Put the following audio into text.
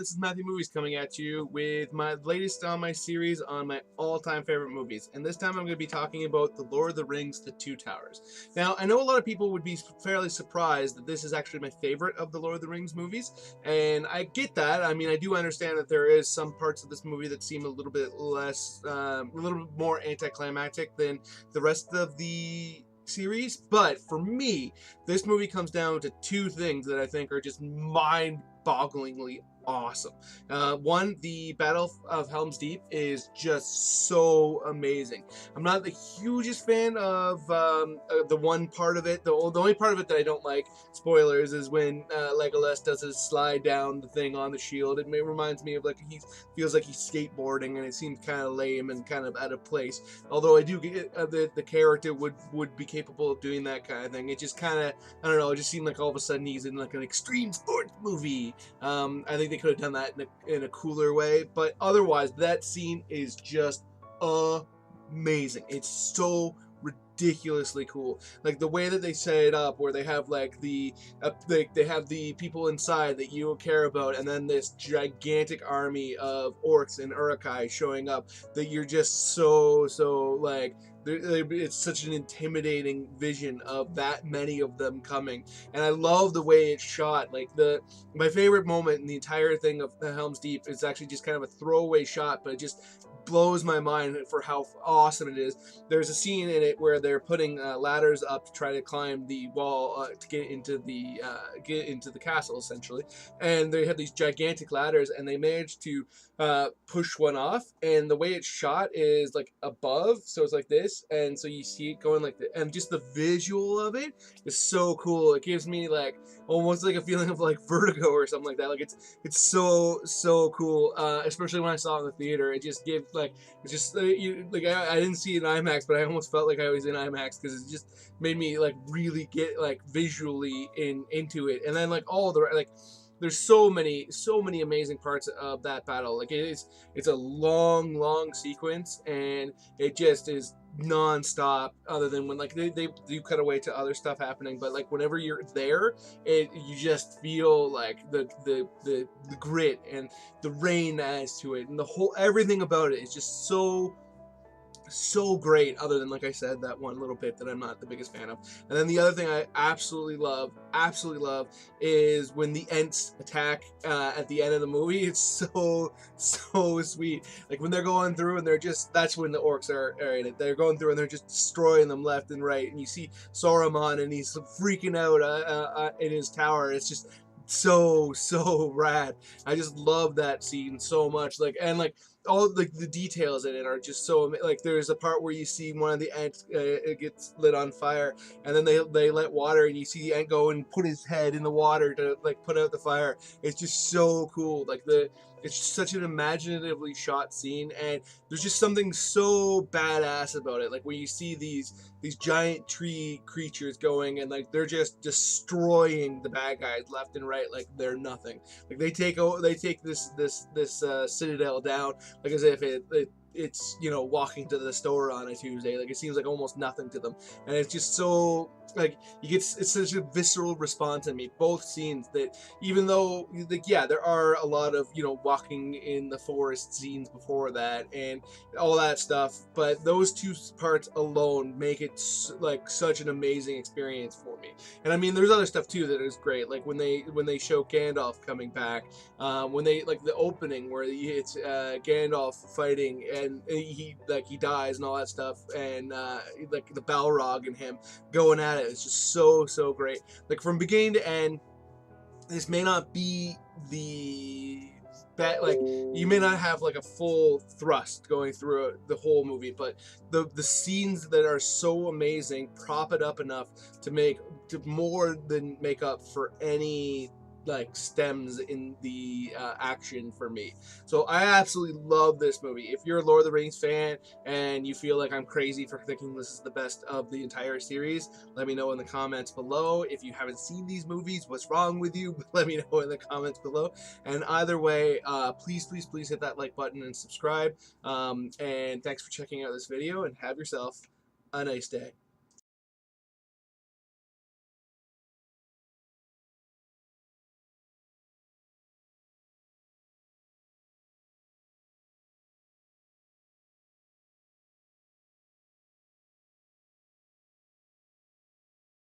This is Matthew Movies coming at you with my latest on my series on my all-time favorite movies. And this time I'm going to be talking about The Lord of the Rings, The Two Towers. Now, I know a lot of people would be fairly surprised that this is actually my favorite of the Lord of the Rings movies, and I get that. I mean, I do understand that there is some parts of this movie that seem a little bit less, a little bit more anticlimactic than the rest of the series, but for me, this movie comes down to two things that I think are just mind-bogglingly awesome. One, the Battle of Helm's Deep is just so amazing. I'm not the hugest fan of the one part of it. The only part of it that I don't like, spoilers, is when Legolas does his slide down the thing on the shield. It reminds me of like he feels like he's skateboarding, and it seems kind of lame and kind of out of place. Although I do get the character would be capable of doing that kind of thing. It just kind of, I don't know, it just seemed like all of a sudden he's in like an extreme sports movie. I think they could have done that in a cooler way, but otherwise that scene is just amazing. It's so ridiculously cool. Like the way that they set it up, where they have like they have the people inside that you care about, and then this gigantic army of orcs and Uruk-hai showing up that you're just so like, it's such an intimidating vision of that many of them coming. And I love the way it's shot. Like my favorite moment in the entire thing of the Helm's Deep is actually just kind of a throwaway shot, but it just blows my mind for how awesome it is. There's a scene in it where they're putting ladders up to try to climb the wall to get into the castle, essentially, and they have these gigantic ladders, and they manage to push one off, and the way it's shot is like above, so it's like this, and so you see it going like that, and just the visual of it is so cool. It gives me like almost like a feeling of like vertigo or something like that. Like it's so cool, especially when I saw it in the theater. It just gives like, it's just I didn't see it in IMAX, but I almost felt like I was in IMAX because it just made me like really get like visually into it. And then like all the like, there's so many amazing parts of that battle. Like it's a long sequence, and it just is non-stop, other than when like they do cut away to other stuff happening, but like whenever you're there, you just feel like the grit and the rain adds to it, and the whole everything about it is just so great, other than, like I said, that one little bit that I'm not the biggest fan of. And then the other thing I absolutely love is when the Ents attack at the end of the movie. It's so sweet. Like when they're going through and that's when the orcs are in it. They're going through and they're just destroying them left and right, and you see Saruman and he's freaking out in his tower. It's just so rad. I just love that scene so much. Like, and like all the details in it are just so like, there's a part where you see one of the ants it gets lit on fire, and then they let water, and you see the ant go and put his head in the water to like put out the fire. It's just so cool. Like it's such an imaginatively shot scene, and there's just something so badass about it. Like when you see these giant tree creatures going, and like they're just destroying the bad guys left and right like they're nothing. Like they take this citadel down like as if it's, you know, walking to the store on a Tuesday. Like it seems like almost nothing to them, and it's just so like it's such a visceral response in me, both scenes, that even though like, yeah, there are a lot of, you know, walking in the forest scenes before that and all that stuff, but those two parts alone make it like such an amazing experience for me. And I mean, there's other stuff too that is great, like when they show Gandalf coming back, when they like the opening where it's Gandalf fighting, and he dies and all that stuff, and like the Balrog and him going at it. It's just so great. Like from beginning to end, this may not be like you may not have like a full thrust going through the whole movie, but the scenes that are so amazing prop it up enough to more than make up for any like stems in the action for me. So I absolutely love this movie. If you're a Lord of the Rings fan and you feel like I'm crazy for thinking this is the best of the entire series, let me know in the comments below. If you haven't seen these movies, what's wrong with you? Let me know in the comments below. And either way, please hit that like button and subscribe. And thanks for checking out this video, and have yourself a nice day.